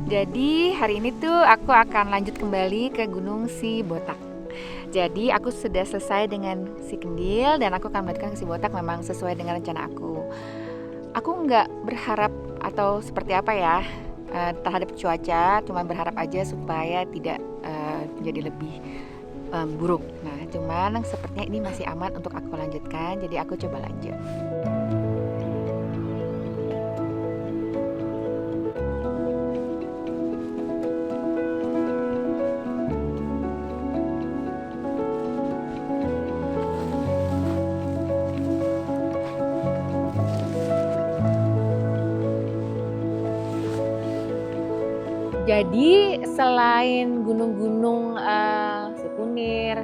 Jadi hari ini tuh aku akan lanjut kembali ke Gunung Sibotak. Jadi aku sudah selesai dengan si Kendil dan aku akan melanjutkan ke Sibotak memang sesuai dengan rencana aku. Aku nggak berharap atau seperti apa ya terhadap cuaca, cuma berharap aja supaya tidak menjadi lebih buruk. Nah, cuman sepertinya ini masih aman untuk aku lanjutkan, jadi aku coba lanjut. Jadi selain gunung-gunung si Kunir,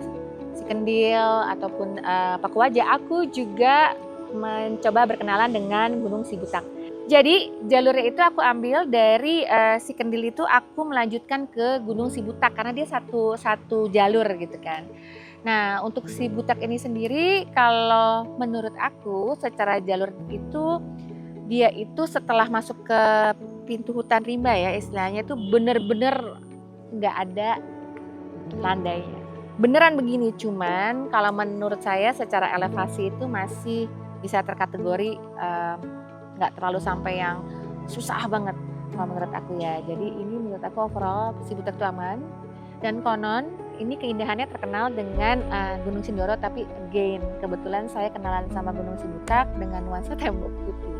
si Kendil ataupun Pakuaja, aku juga mencoba berkenalan dengan Gunung Sibutak. Jadi jalurnya itu aku ambil dari si Kendil itu aku melanjutkan ke Gunung Sibutak karena dia satu jalur gitu kan. Nah untuk Sibutak ini sendiri kalau menurut aku secara jalur itu dia itu setelah masuk ke pintu hutan rimba ya istilahnya tuh bener-bener nggak ada landainya. Beneran begini, cuman kalau menurut saya secara elevasi itu masih bisa terkategori nggak terlalu sampai yang susah banget kalau menurut aku ya. Jadi ini menurut aku overall Sibutak itu aman dan konon ini keindahannya terkenal dengan Gunung Sindoro, tapi again kebetulan saya kenalan sama Gunung Sibutak dengan nuansa tembok putih.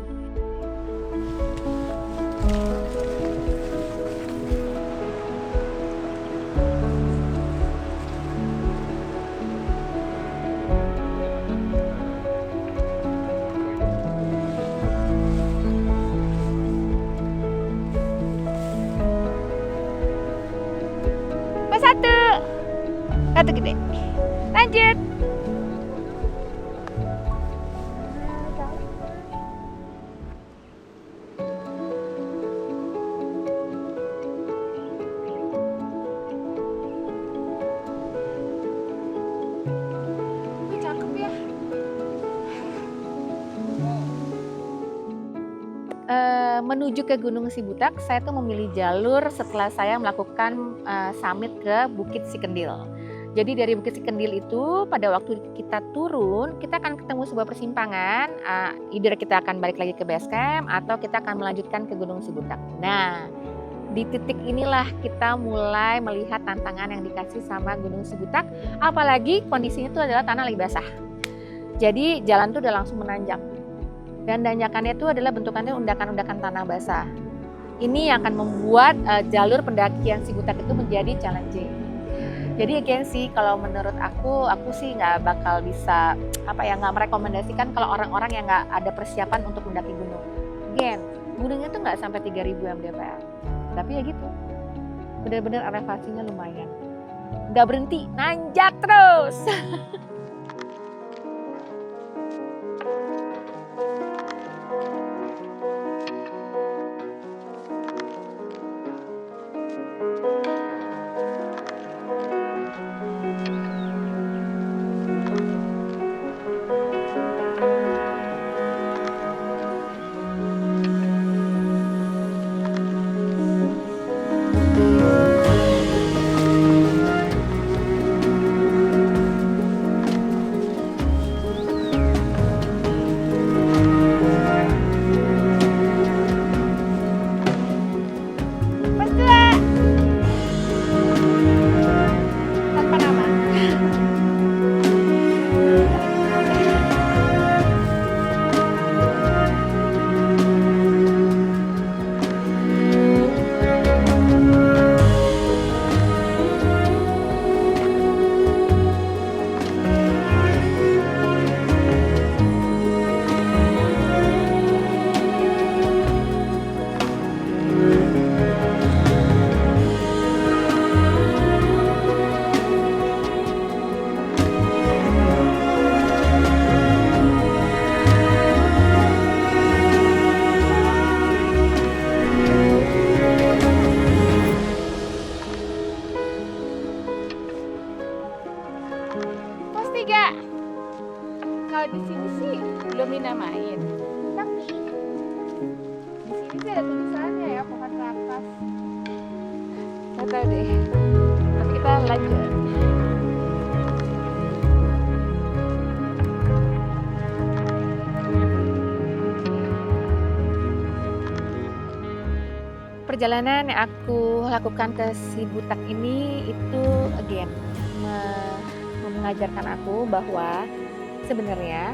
Pas satu gede. Lanjut. Cakep ya. Menuju ke Gunung Sibutak, saya tuh memilih jalur setelah saya melakukan summit ke Bukit Sikendil. Jadi dari Bukit Sikendil itu pada waktu kita turun, kita akan ketemu sebuah persimpangan, either kita akan balik lagi ke base camp atau kita akan melanjutkan ke Gunung Sibutak. Nah, di titik inilah kita mulai melihat tantangan yang dikasih sama Gunung Sibutak, apalagi kondisinya itu adalah tanah lagi basah. Jadi jalan tuh udah langsung menanjak. Dan tanjakannya itu adalah bentukannya undakan-undakan tanah basah. Ini yang akan membuat jalur pendakian Sibutak itu menjadi challenging. Jadi again sih kalau menurut aku sih nggak bakal bisa nggak merekomendasikan kalau orang-orang yang nggak ada persiapan untuk mendaki gunung. Again, gunungnya tuh nggak sampai 3000 mdpl, tapi ya gitu, benar-benar elevasinya lumayan. Nggak berhenti, nanjak terus. Kalau di sini sih belum dinamain, tapi di sini sih ada tulisannya ya, pohon rakas. Nggak tahu deh. Tapi kita lanjut. Perjalanan yang aku lakukan ke Sibutak ini itu again mengajarkan aku bahwa sebenarnya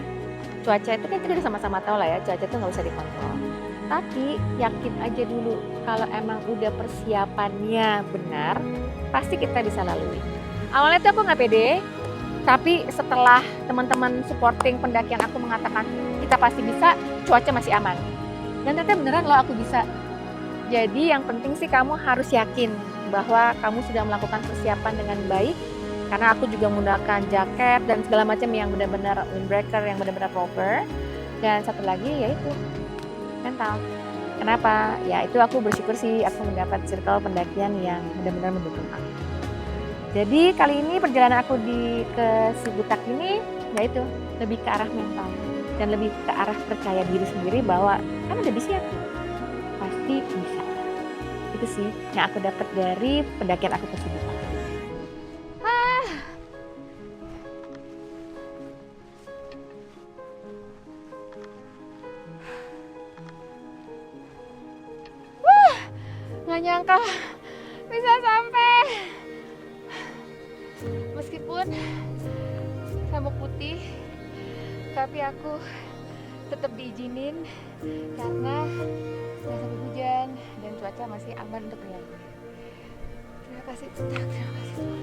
cuaca itu kan kita udah sama-sama tahu lah ya, cuaca itu nggak bisa dikontrol. Tapi yakin aja dulu kalau emang udah persiapannya benar, pasti kita bisa lalui. Awalnya tuh aku nggak pede, tapi setelah teman-teman supporting pendakian aku mengatakan kita pasti bisa, cuaca masih aman. Dan ternyata beneran loh aku bisa. Jadi yang penting sih kamu harus yakin bahwa kamu sudah melakukan persiapan dengan baik. Karena aku juga menggunakan jaket dan segala macam yang benar-benar windbreaker, yang benar-benar proper. Dan satu lagi yaitu mental. Kenapa? Ya itu aku bersyukur sih aku mendapat circle pendakian yang benar-benar mendukung aku. Jadi kali ini perjalanan aku ke Sibutak ini yaitu lebih ke arah mental. Dan lebih ke arah percaya diri sendiri bahwa kan udah bisa. Pasti bisa. Itu sih yang aku dapat dari pendakian aku ke Sibutak. Nggak nyangka bisa sampai. Meskipun sabuk putih, tapi aku tetap diizinin karena nggak sampai hujan dan cuaca masih aman untuk berlayar. Terima kasih, terima kasih.